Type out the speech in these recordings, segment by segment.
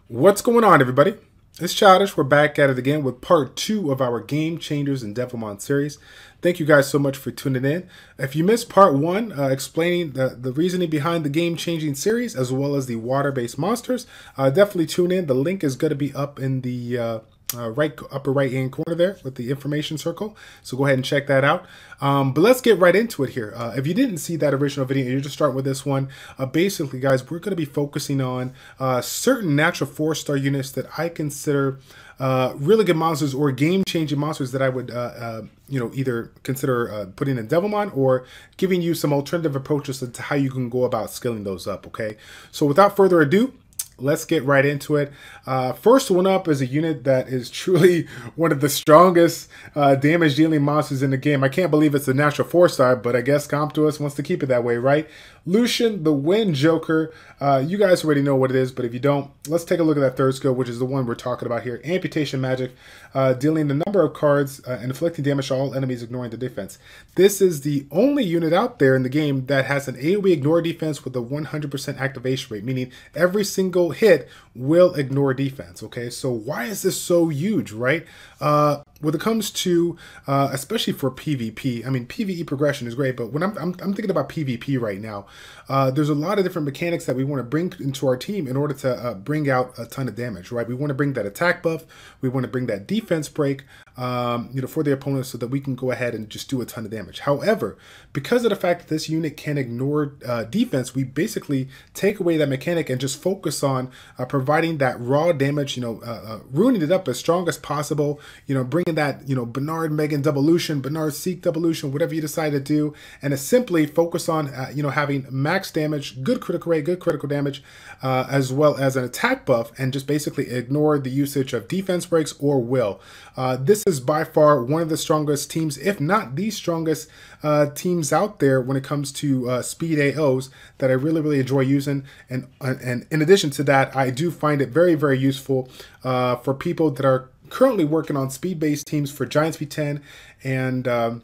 What's going on, everybody? It's Childish. We're back at it again with part 2 of our Game Changers and Devilmon series. Thank you guys so much for tuning in. If you missed part 1, explaining the reasoning behind the game-changing series, as well as the water-based monsters, definitely tune in. The link is going to be up in the upper right-hand corner there with the information circle. So go ahead and check that out. But let's get right into it here. If you didn't see that original video and you're just starting with this one, basically, guys, we're going to be focusing on certain natural 4-star units that I consider really good monsters or game-changing monsters that I would, either consider putting in Devilmon or giving you some alternative approaches to how you can go about skilling those up, okay? So without further ado, let's get right into it. First one up is a unit that is truly one of the strongest damage dealing monsters in the game. I can't believe it's a natural 4-star, but I guess Comptuous wants to keep it that way, right? Lucian, the Wind Joker. You guys already know what it is, but if you don't, let's take a look at that third skill, which is the one we're talking about here. Amputation magic, dealing the number of cards and inflicting damage to all enemies, ignoring the defense. This is the only unit out there in the game that has an AoE ignore defense with a 100% activation rate, meaning every single hit will ignore defense. Okay, so why is this so huge, right? When it comes to especially for PvP, I mean, PvE progression is great, but when I'm thinking about PvP right now, there's a lot of different mechanics that we want to bring into our team in order to bring out a ton of damage, right? We want to bring that attack buff, we want to bring that defense break, for the opponent, so that we can go ahead and just do a ton of damage. However, because of the fact that this unit can ignore defense, we basically take away that mechanic and just focus on providing that raw damage, ruining it up as strong as possible, bringing that, Bernard Megan Devolution, Bernard Seek Devolution, whatever you decide to do, and to simply focus on, having max damage, good critical rate, good critical damage, as well as an attack buff, and just basically ignore the usage of defense breaks or will. This is by far one of the strongest teams, if not the strongest teams out there when it comes to speed AOs that I really enjoy using. And in addition to that, I do find it very useful for people that are currently working on speed-based teams for Giant Speed 10 and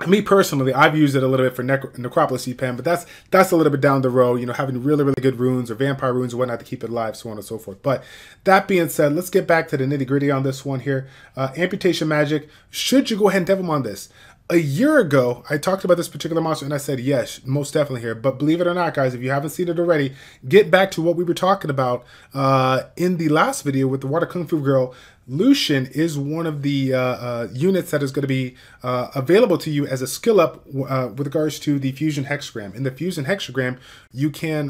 me personally, I've used it a little bit for Necropolis Pen, but that's a little bit down the road, having really good runes or vampire runes or whatnot to keep it alive, so on and so forth. But that being said, let's get back to the nitty-gritty on this one here. Amputation magic, should you go ahead and Devilmon this? A year ago, I talked about this particular monster and I said, yes, most definitely here. But believe it or not, guys, if you haven't seen it already, get back to what we were talking about in the last video with the Water Kung Fu Girl. Lucian is one of the units that is going to be available to you as a skill up with regards to the Fusion Hexagram. In the Fusion Hexagram, you can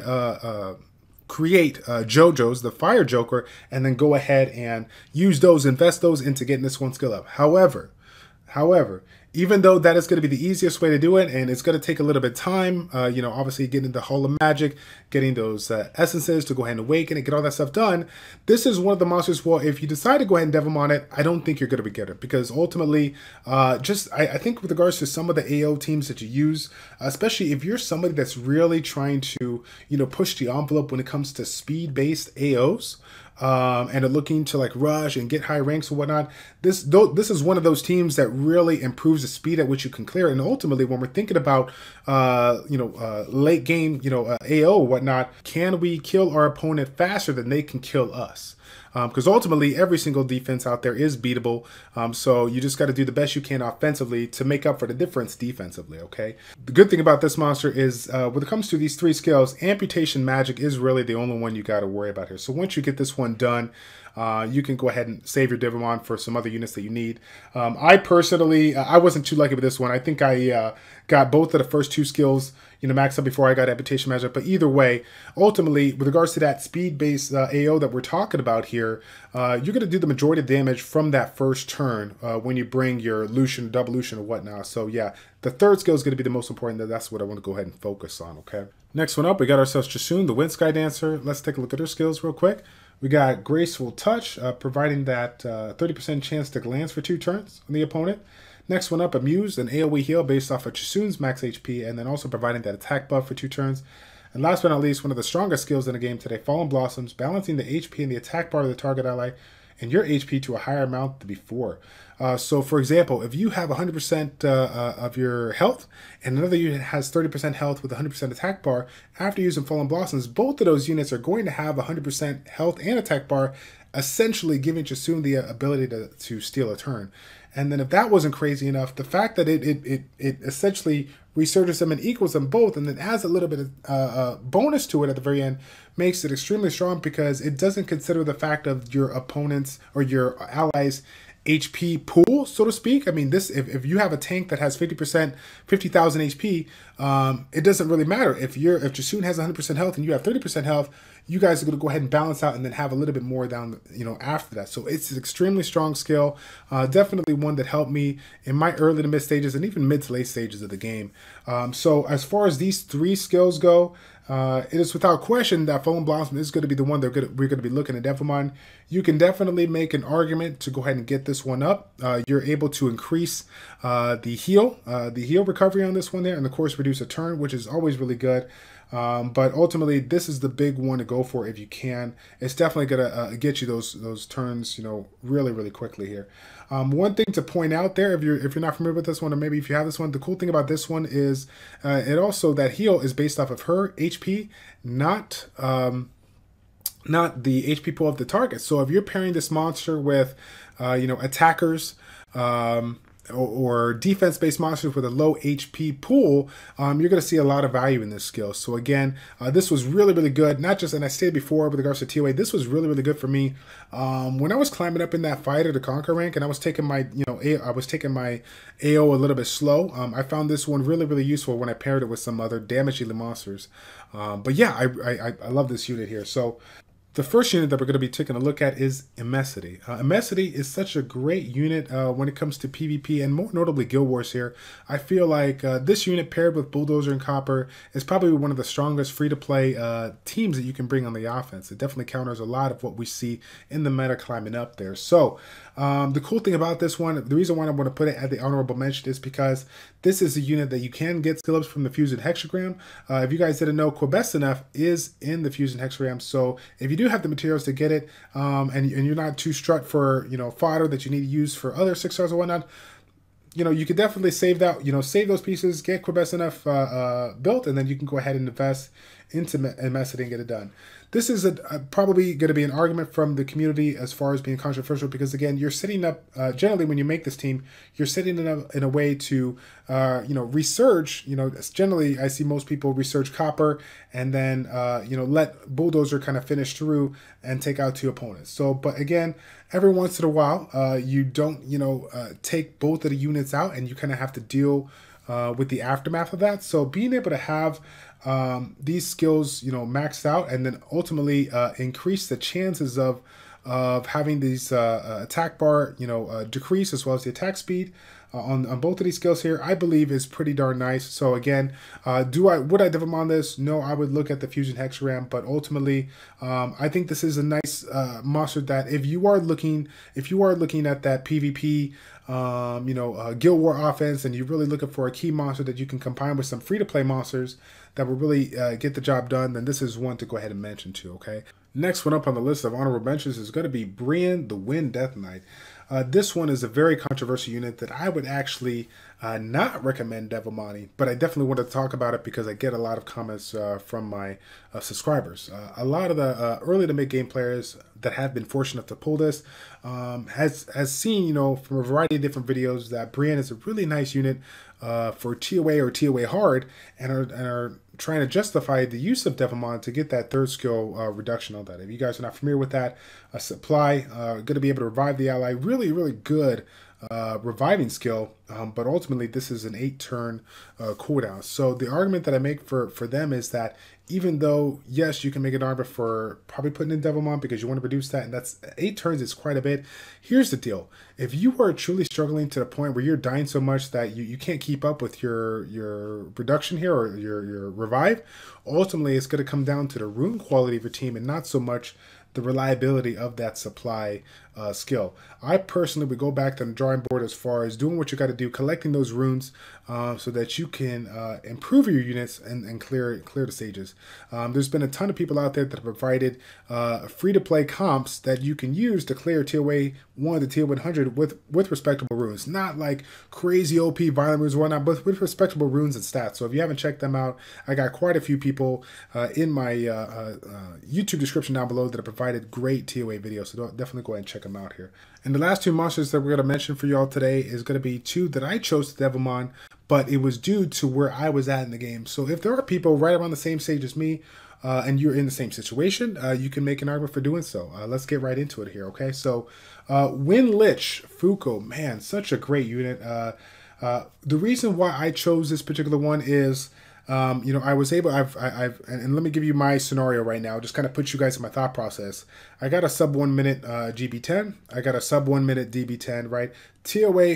create JoJo's, the Fire Joker, and then go ahead and use those, invest those into getting this one skill up. However, even though that is going to be the easiest way to do it, and it's going to take a little bit of time, obviously getting the Hall of Magic, getting those essences to go ahead and awaken it, get all that stuff done, this is one of the monsters, well, if you decide to go ahead and Devilmon it, I don't think you're going to be good at it, because ultimately, I think with regards to some of the AO teams that you use, especially if you're somebody that's really trying to, push the envelope when it comes to speed-based AOs, and are looking to like rush and get high ranks and whatnot, this is one of those teams that really improves the speed at which you can clear. And ultimately, when we're thinking about late game, AO or whatnot, can we kill our opponent faster than they can kill us? Because ultimately, every single defense out there is beatable. So you just got to do the best you can offensively to make up for the difference defensively, okay? The good thing about this monster is when it comes to these 3 skills, Amputation Magic is really the only one you got to worry about here. So once you get this one done, you can go ahead and save your Devilmon for some other units that you need. I personally, I wasn't too lucky with this one. I think I got both of the first 2 skills, maxed up before I got Amputation Magic. But either way, ultimately, with regards to that speed-based AO that we're talking about here, you're going to do the majority of damage from that first turn when you bring your Lucian, double Lucian, or whatnot. So yeah, the third skill is going to be the most important. That's what I want to go ahead and focus on, okay? Next one up, we got ourselves Jasun, the Wind Sky Dancer. Let's take a look at her skills real quick. We got Graceful Touch, providing that 30% chance to glance for 2 turns on the opponent. Next one up, Amuse, an AoE heal based off of Jasun's max HP, and then also providing that attack buff for 2 turns. And last but not least, one of the strongest skills in the game today, Fallen Blossoms, balancing the HP and the attack bar of the target ally, and your HP to a higher amount than before. So, for example, if you have 100% of your health and another unit has 30% health with 100% attack bar, after using Fallen Blossoms, both of those units are going to have 100% health and attack bar, essentially giving Jasun the ability to steal a turn. And then if that wasn't crazy enough, the fact that it essentially resurges them and equals them both and then adds a little bit of bonus to it at the very end makes it extremely strong, because it doesn't consider the fact of your opponent's or your allies' HP pool, so to speak. I mean, this if you have a tank that has 50%, 50,000 HP, it doesn't really matter. If Jasun has 100% health and you have 30% health, you guys are going to go ahead and balance out and then have a little bit more down, after that. So it's an extremely strong skill. Definitely one that helped me in my early to mid stages and even mid to late stages of the game. So as far as these three skills go, it is without question that Fallen Blossom is going to be the one that we're going to be looking at Devilmon. You can definitely make an argument to go ahead and get this one up. You're able to increase the heal recovery on this one there, and of course reduce a turn, which is always really good. But ultimately, this is the big one to go for if you can. It's definitely gonna get you those turns, really, really quickly here. One thing to point out there, if you're not familiar with this one, or maybe if you have this one, the cool thing about this one is it also, that heal is based off of her HP, not the HP pool of the target. So if you're pairing this monster with, attackers, or defense-based monsters with a low HP pool, you're going to see a lot of value in this skill. So again, this was really, really good. Not just, and I stated before with regards to TOA, this was really, really good for me. When I was climbing up in that fighter to conquer rank, and I was taking my, I was taking my AO a little bit slow. I found this one really, really useful when I paired it with some other damage dealing monsters. But yeah, I love this unit here. So the first unit that we're going to be taking a look at is Immensity. Immensity is such a great unit when it comes to PvP, and more notably Guild Wars here. I feel like this unit paired with Bulldozer and Copper is probably one of the strongest free-to-play teams that you can bring on the offense. It definitely counters a lot of what we see in the meta climbing up there. So the cool thing about this one, the reason why I want to put it at the honorable mention is because this is a unit that you can get skill ups from the Fusion Hexagram. If you guys didn't know, Quebestinef is in the Fusion Hexagram, so if you do have the materials to get it, and you're not too strut for fodder that you need to use for other 6 stars or whatnot, you could definitely save that, save those pieces, get Quebestinef built, and then you can go ahead and invest into Immensity and get it done. This is probably going to be an argument from the community as far as being controversial, because again, you're setting up, generally when you make this team, you're setting it up in a way to, research, generally I see most people research Copper and then, let Bulldozer kind of finish through and take out 2 opponents. So, but again, every once in a while, you don't, take both of the units out, and you kind of have to deal with the aftermath of that. So being able to have these skills, maxed out, and then ultimately increase the chances of having these attack bar, decrease, as well as the attack speed on both of these skills here, I believe is pretty darn nice. So again, would I Devilmon this? No, I would look at the Fusion Hexagram, but ultimately, I think this is a nice monster that if you are looking at that PvP, Guild War offense, and you're really looking for a key monster that you can combine with some free-to-play monsters that will really get the job done, then this is one to go ahead and mention too, okay? Next one up on the list of honorable mentions is going to be Brienne the Wind Death Knight. This one is a very controversial unit that I would actually not recommend Devilmoning, but I definitely want to talk about it because I get a lot of comments from my subscribers. A lot of the early to mid game players that have been fortunate enough to pull this has seen, from a variety of different videos that Brienne is a really nice unit for TOA or TOA hard, and are trying to justify the use of Devilmon to get that 3rd skill reduction on that. If you guys are not familiar with that, a supply, going to be able to revive the ally, really, really good reviving skill, but ultimately this is an 8-turn cooldown. So the argument that I make for them is that even though, yes, you can make an argument for probably putting in Devilmon because you want to reduce that, and that's 8 turns is quite a bit. Here's the deal. If you are truly struggling to the point where you're dying so much that you can't keep up with your reduction here, or your revive, ultimately it's going to come down to the rune quality of your team and not so much the reliability of that supply skill. I personally would go back to the drawing board as far as doing what you got to do, collecting those runes so that you can improve your units and clear the stages. There's been a ton of people out there that have provided free-to-play comps that you can use to clear tier 1 to tier 100 with respectable runes. Not like crazy OP violent runes or whatnot, but with respectable runes and stats. So if you haven't checked them out, I got quite a few people in my YouTube description down below that have provided great TOA videos. So definitely go ahead and check them out here. And the last two monsters that we're going to mention for y'all today is going to be two that I chose to Devilmon, but it was due to where I was at in the game. So if there are people right around the same stage as me, and you're in the same situation, you can make an argument for doing so. Let's get right into it here, okay? So, Wind Lich Fuko, man, such a great unit. The reason why I chose this particular one is, you know, I was able, and let me give you my scenario right now, just kind of put you guys in my thought process. I got a sub 1 minute GB10, I got a sub 1 minute DB10, right? TOA,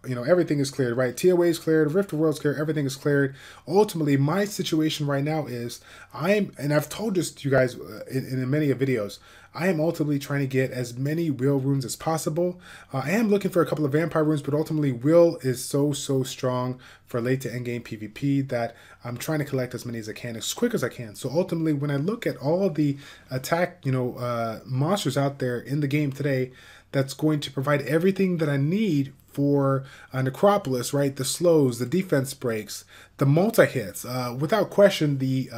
you know, everything is cleared, right? TOA is cleared, Rift of Worlds cleared, everything is cleared. Ultimately, my situation right now is and I've told this to you guys in many videos, I am ultimately trying to get as many Will runes as possible. I am looking for a couple of Vampire runes, but ultimately Will is so strong for late to end game PvP that I'm trying to collect as many as I can, as quick as I can. So ultimately, when I look at all of the attack, you know, monsters out there in the game today, that's going to provide everything that I need for Necropolis, right? The slows, the defense breaks, the multi-hits. Without question, the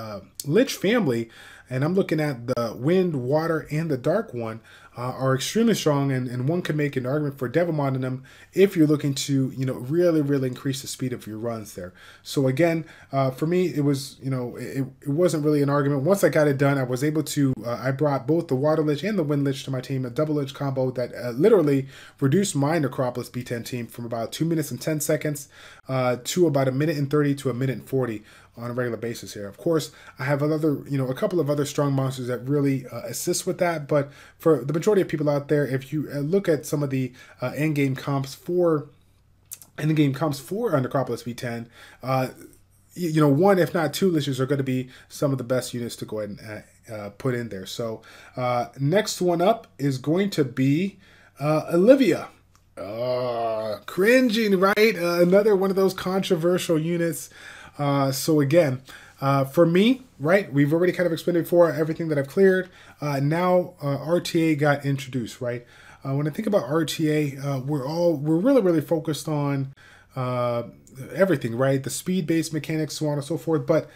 Lich family, and I'm looking at the Wind, Water, and the Dark one, are extremely strong, and one can make an argument for Devilmon in them if you're looking to, you know, really increase the speed of your runs there. So again, for me, it was, you know, it wasn't really an argument. Once I got it done, I was able to, I brought both the Water Lich and the Wind Lich to my team, a double Lich combo that literally reduced my Necropolis B10 team from about 2 minutes and 10 seconds to about 1 minute and 30 to 1 minute and 40 on a regular basis here. Of course, I have another, you know, a couple of other strong monsters that really assist with that. But for the majority of people out there, if you look at some of the end game comps for Necropolis V10, you know, one if not two Liches are going to be some of the best units to go ahead and put in there. So next one up is going to be Olivia. Cringing, right? Another one of those controversial units. So again, for me, right, we've already kind of explained before everything that I've cleared. Now RTA got introduced, right? When I think about RTA, we're really focused on everything, right? The speed-based mechanics, so on and so forth. But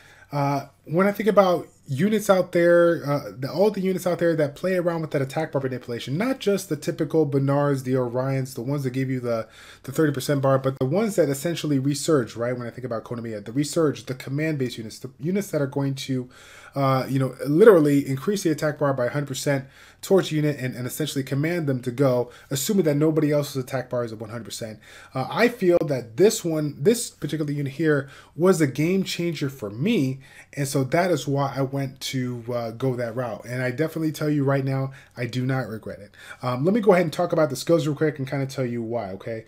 when I think about units out there, all the units out there that play around with that attack bar manipulation, not just the typical Bernards, the Orions, the ones that give you the 30% bar, but the ones that essentially resurge, right? When I think about Konamiya, the resurge, the command-based units, the units that are going to, you know, literally increase the attack bar by 100% towards unit and essentially command them to go, assuming that nobody else's attack bar is at 100%. I feel that this particular unit here was a game changer for me, and so that is why I went to go that route. And I definitely tell you right now, I do not regret it. Let me go ahead and talk about the skills real quick and kind of tell you why, okay?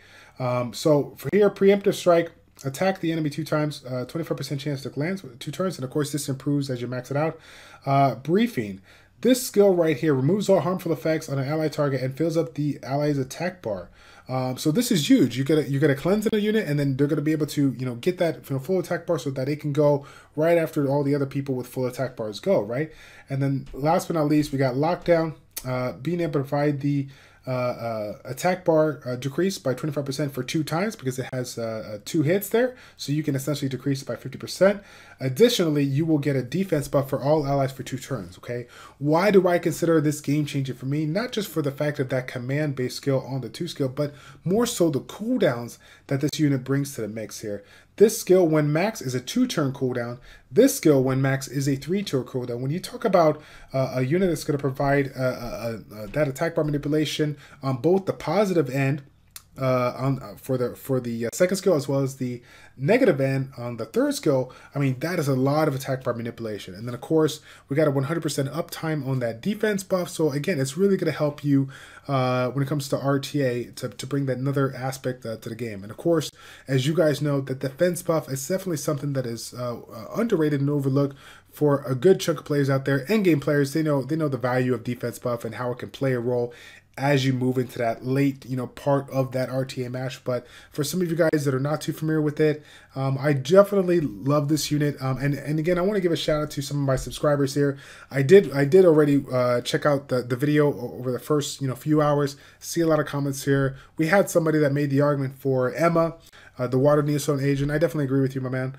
So for here, Preemptive Strike, attack the enemy 2 times, 25% chance to glance with 2 turns, and of course this improves as you max it out. Briefing. This skill right here removes all harmful effects on an ally target and fills up the ally's attack bar. So this is huge. You get a cleanse in a unit, and then they're going to be able to, you know, get that, you know, full attack bar so that it can go right after all the other people with full attack bars go, right? And then last but not least, we got Lockdown, being able to provide the attack bar decreased by 25% for 2 times because it has 2 hits there, so you can essentially decrease it by 50%. Additionally, you will get a defense buff for all allies for 2 turns, okay? Why do I consider this game changer for me? Not just for the fact of that command-based skill on the 2 skill, but more so the cooldowns that this unit brings to the mix here. This skill, when max, is a 2-turn cooldown. This skill, when max, is a 3-turn cooldown. When you talk about a unit that's going to provide that attack bar manipulation on both the positive end, for the second skill, as well as the negative end on the third skill, I mean, that is a lot of attack bar manipulation. And then of course we got a 100% uptime on that defense buff. So again, it's really going to help you when it comes to RTA to bring that another aspect to the game. And of course, as you guys know, the defense buff is definitely something that is underrated and overlooked for a good chunk of players out there. Endgame players, they know the value of defense buff and how it can play a role as you move into that late, part of that RTA match. But for some of you guys that are not too familiar with it, I definitely love this unit. And again, I want to give a shout out to some of my subscribers here. I did already check out the video over the first few hours. See a lot of comments here. We had somebody that made the argument for Emma, the water Neosone agent. I definitely agree with you, my man.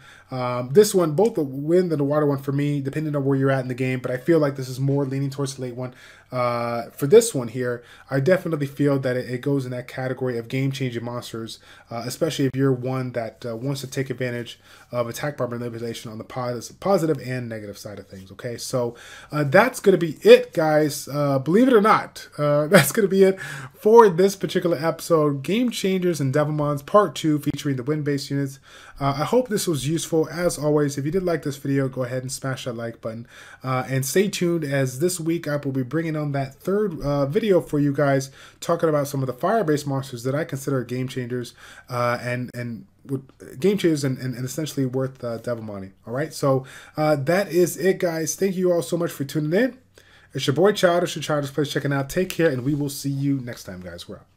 This one, both the wind and the water one for me, depending on where you're at in the game, but I feel like this is more leaning towards the late one. For this one here, I definitely feel that it goes in that category of game-changing monsters, especially if you're one that wants to take advantage of attack bar manipulation on the positive and negative side of things. Okay, so that's going to be it, guys. Believe it or not, that's going to be it for this particular episode, Game Changers and Devilmons Part 2, featuring the wind-based units. I hope this was useful. As always, if you did like this video, go ahead and smash that like button. And stay tuned, as this week I will be bringing on that third video for you guys, talking about some of the fire-based monsters that I consider game changers and game changers and essentially worth devil money. All right, so that is it, guys. Thank you all so much for tuning in. It's your boy Childish, Childish Plays checking out. Take care, and we will see you next time, guys. We're out.